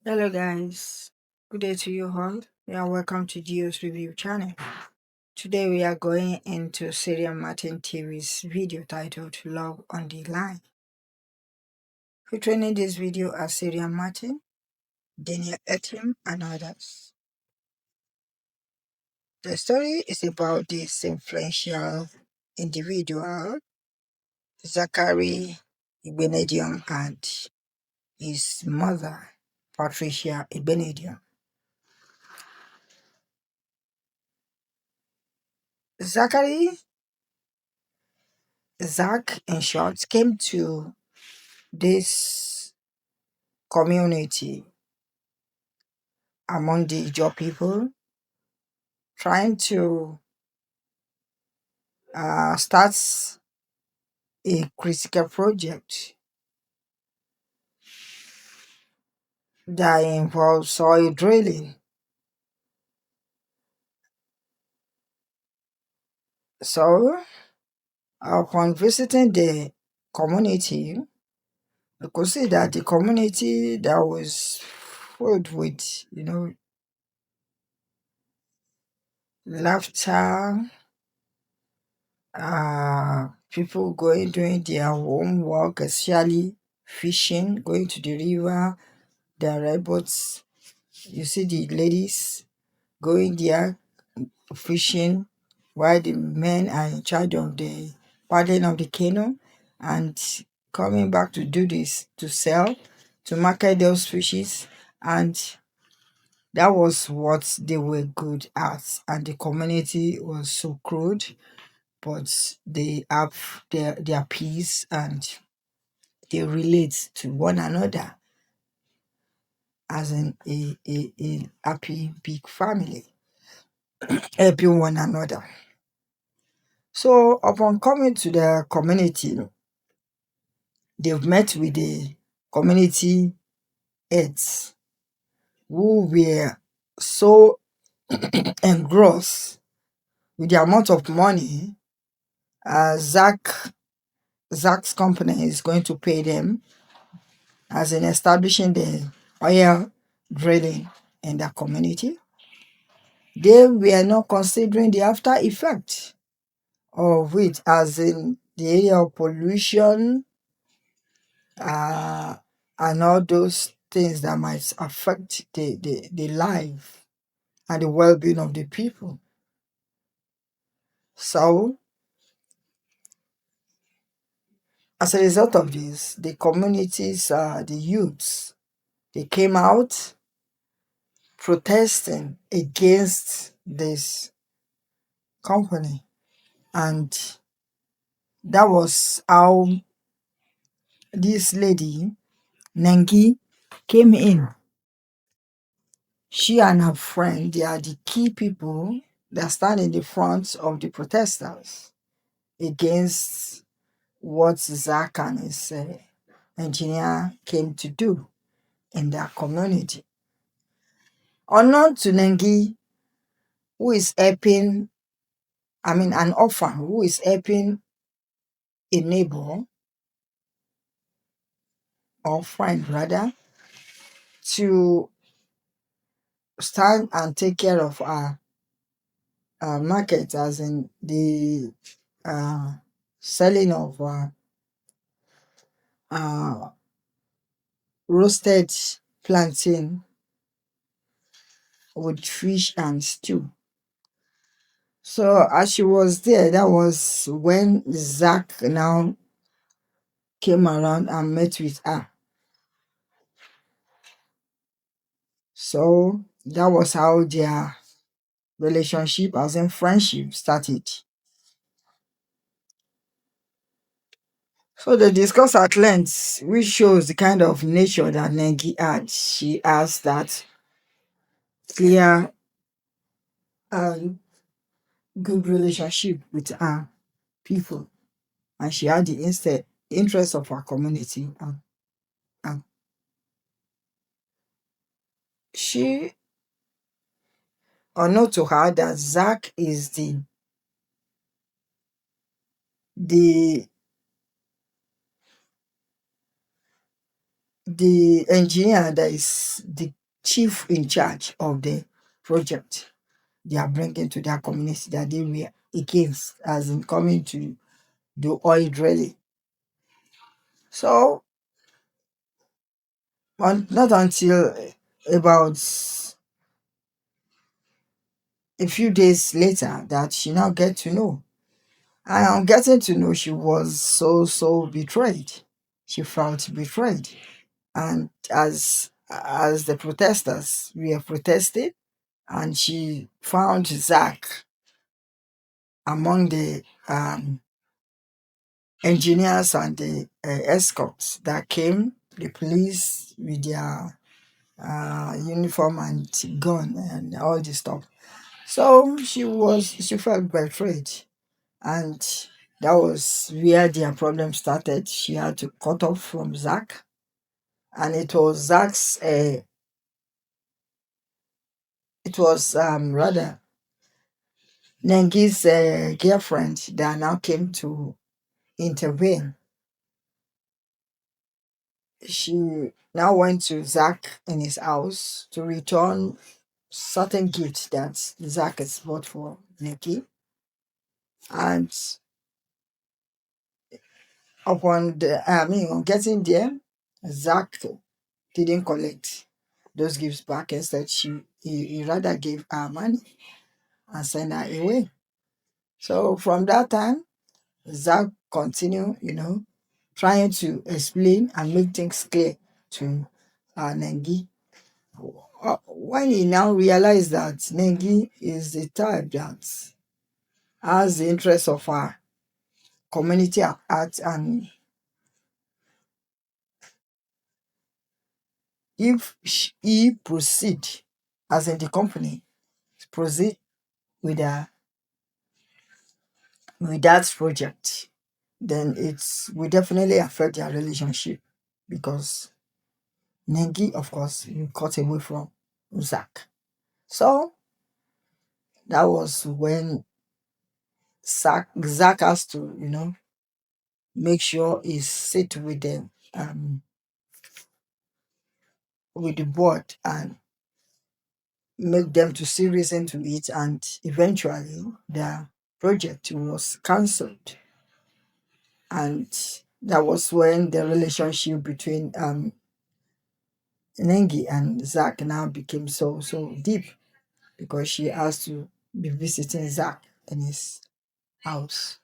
Hello guys, good day to you all. Welcome to Gio's review channel. Today we are going into Sarian Martin TV's video titled Love on the Line. Featuring in this video are Sarian Martin, Daniel Etim and others. The story is about this influential individual, Zachary Ibenedium, and his mother, Patricia Ibenedium. Zach, in short, came to this community among the Ijaw people, trying to start a critical project that involves soil drilling. So, upon visiting the community, you could see that the community that was filled with, laughter, people doing their homework, especially fishing, going to the river, the robots. You see the ladies going there fishing while the men are in charge of the paddling of the canoe and coming back to do this, to sell, to market those fishes. And that was what they were good at. And the community was so crude, but they have their peace and they relate to one another as in a happy big family, helping one another. So upon coming to the community, they've met with the community heads who were so engrossed with the amount of money Zach's company is going to pay them as in establishing the oil drilling in the community. They were not considering the after effect of it, as in the area of pollution uh, and all those things that might affect the life and the well-being of the people. So, as a result of this, the communities, the youths, they came out protesting against this company, and that was how this lady Nengi came in. She and her friend, they are the key people that stand in the front of the protesters against what Zach and his engineer came to do in their community. Unknown to Nengi, who is helping, an orphan who is helping a neighbor or friend rather to stand and take care of our market, as in the selling of uh, roasted plantain with fish and stew. So as she was there, that was when Zach now came around and met with her. So that was how their relationship, as in friendship, started. So they discuss at length, which shows the kind of nature that Nengi had. She has that clear and good relationship with her people, and she had the interest of her community. And she, or not to her, that Zach is the the engineer that is the chief in charge of the project, they are bringing to their community that they were against, as in coming to do oil drilling. So, not until about a few days later that she now get to know. And on getting to know, she was so betrayed. She felt betrayed. And as the protesters were protesting, and she found Zach among the engineers and the escorts that came, the police with their uniform and gun and all this stuff. So she felt betrayed, and that was where their problem started. She had to cut off from Zach, and it was Zach's. It was rather Nengi's girlfriend that now came to intervene. She now went to Zach in his house to return certain gifts that Zach has bought for Nikki. And on getting there, Zach didn't collect those gifts back. Instead, he rather gave her money and sent her away. So from that time, Zach continued, trying to explain and make things clear to Nengi. When he now realized that Nengi is the type that has the interest of our community at heart, and if he proceed, as in the company, proceed with, with that project, then it will definitely affect their relationship, because Nengi, of course, will cut away from Zach. So that was when Zach has to, make sure he sit with them, with the board, and make them to see reason to it, and eventually the project was cancelled. And that was when the relationship between Nengi and Zach now became so deep, because she has to be visiting Zach in his house.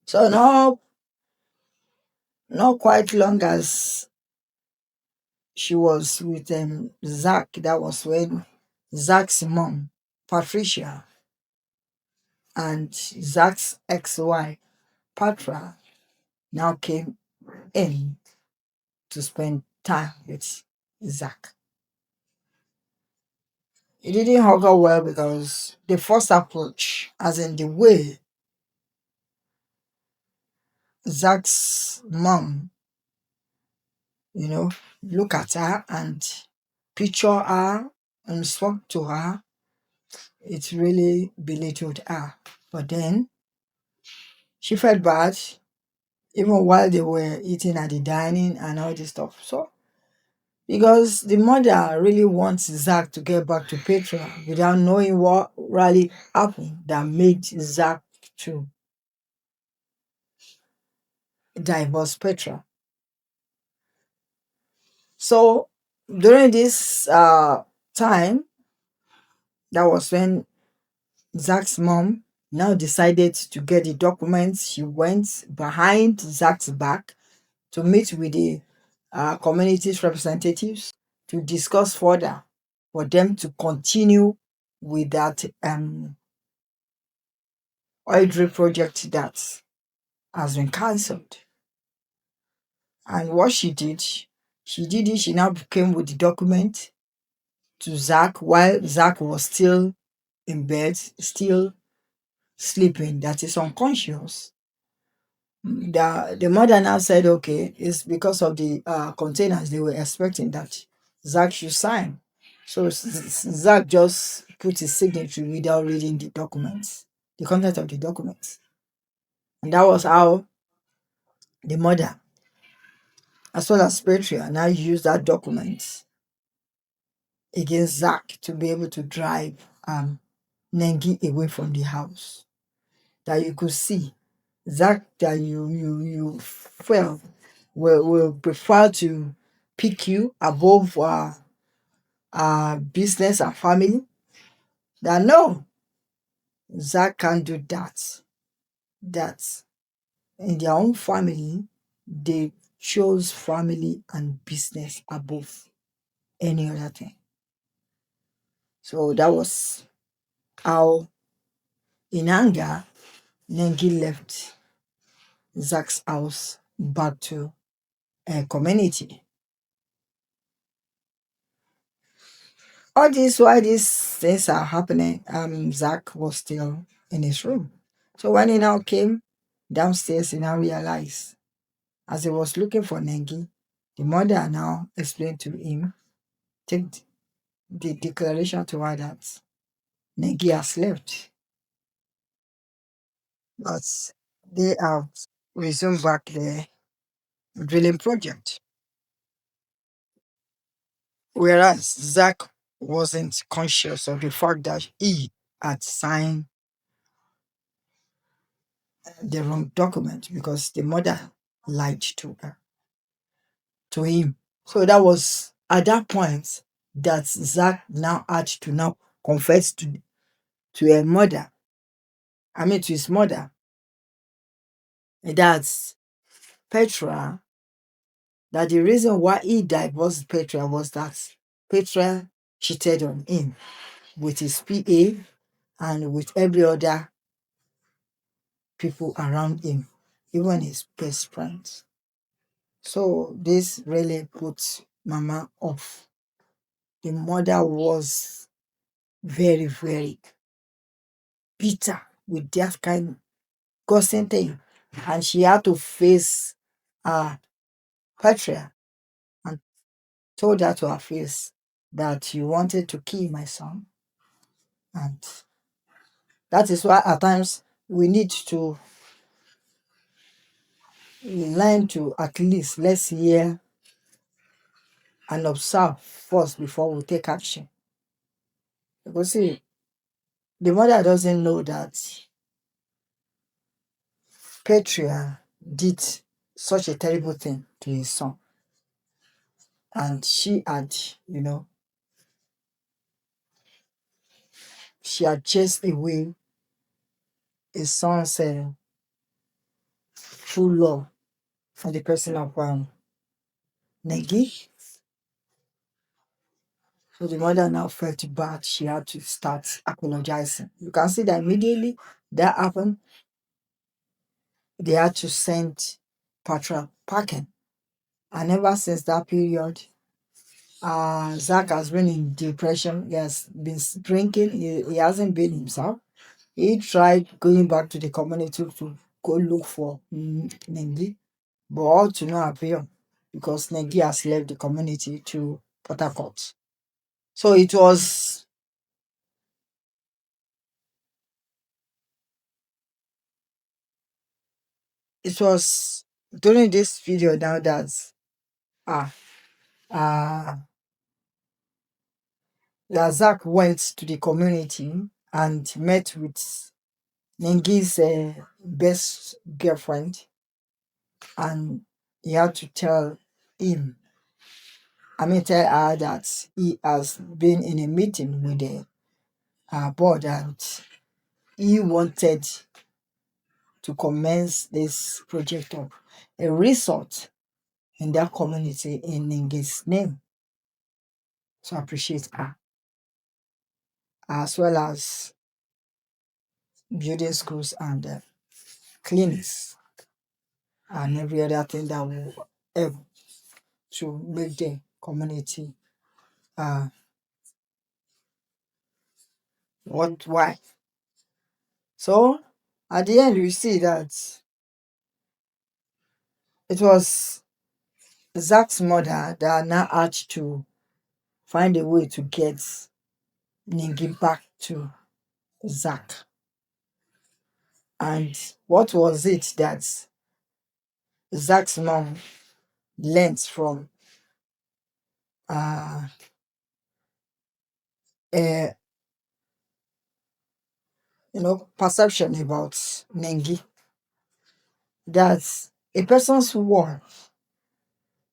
So now, not quite long as she was with Zach, that was when Zach's mom, Patricia, and Zach's ex-wife, Patra, now came in to spend time with Zach. It didn't go well, because the first approach, as in the way Zach's mom, look at her and picture her and spoke to her, it really belittled her. But then she felt bad, even while they were eating at the dining and all this stuff. So, because the mother really wants Zach to get back to Petra without knowing what really happened that made Zach to divorce Petra. So during this time, that was when Zach's mom now decided to get the documents. She went behind Zach's back to meet with the community's representatives to discuss further for them to continue with that oil drill project that has been cancelled. And what she now came with the document to Zach while Zach was still in bed, still sleeping, that is unconscious. The mother now said, okay, it's because of the containers they were expecting that Zach should sign. So Zach just put his signature without reading the documents, the content of the documents. And that was how the mother as well as Betrayal, now use that document against Zach to be able to drive Nengi away from the house. That you could see Zach, that you felt will prefer to pick you above business and family. That no, Zach can't do that. That in their own family, they chose family and business above any other thing. So that was how, in anger, Nengi left Zach's house back to a community. All this while these things are happening, Zach was still in his room. So when he now came downstairs, he now realized, as he was looking for Nengi, the mother now explained to him, take the declaration to her that Nengi has left. But they have resumed back the drilling project. Whereas Zach wasn't conscious of the fact that he had signed the wrong document because the mother lied to him. So that was at that point that Zach now had to now confess to a mother, to his mother, that Petra, that the reason why he divorced Petra was that Petra cheated on him with his PA and with every other people around him, even his best friends. So this really puts Mama off. The mother was very, very bitter with that kind of gossip thing. And she had to face uh, Petra and told her to her face that you wanted to kill my son. And that is why at times we need to learn to at least let's hear and observe first before we take action. Because see, the mother doesn't know that Petra did such a terrible thing to his son. And she had chased away his son's true love for the person of Negi. So the mother now felt bad. She had to start apologizing. You can see that immediately that happened, they had to send Patra packing. And ever since that period, Zach has been in depression. He has been drinking. He hasn't been himself. He tried going back to the community to go look for Nengi, but all to no avail because Nengi has left the community to Port Harcourt. So it was during this video now that uh, uh, that Zach went to the community and met with Nengi's best girlfriend, and he had to him, tell her that he has been in a meeting with the board and he wanted to commence this project of a resort in that community in Nengi's name. So I appreciate her, as well as building schools and clinics and every other thing that will help to make the community uh, worthwhile. So at the end, we see that it was Zach's mother that now had to find a way to get Nengi back to Zach. And what was it that Zach's mom learned from uh, a perception about Nengi, that a person's worth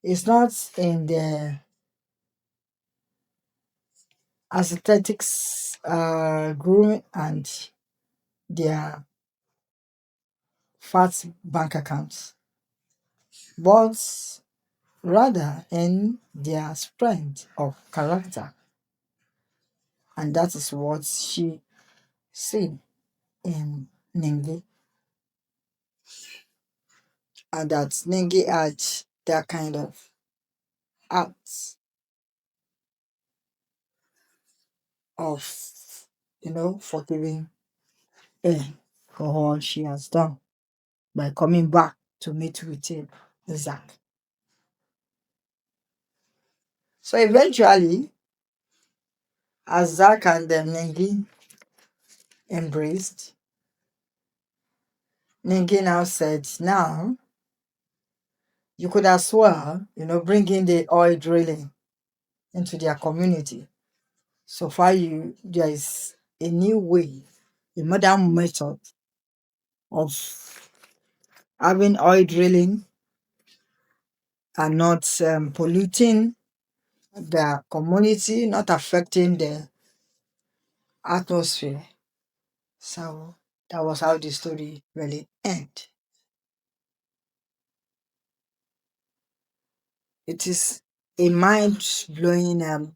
is not in the aesthetics, grooming, and their fat bank accounts, but rather in their strength of character. And that is what she seen in Nengi, and that Nengi had that kind of act of, forgiving her for all she has done by coming back to meet with him, Zach. So eventually, as Zach and Nengi embraced, Nengi now said, now you could as well, bring in the oil drilling into their community. So far, there is a new way, a modern method of having oil drilling and not polluting the community, not affecting the atmosphere. So that was how the story really ended. It is a mind-blowing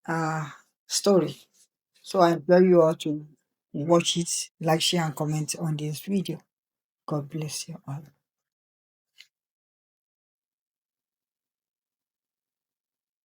uh, story. So I implore you all to watch it, like, share, and comment on this video. God bless you all.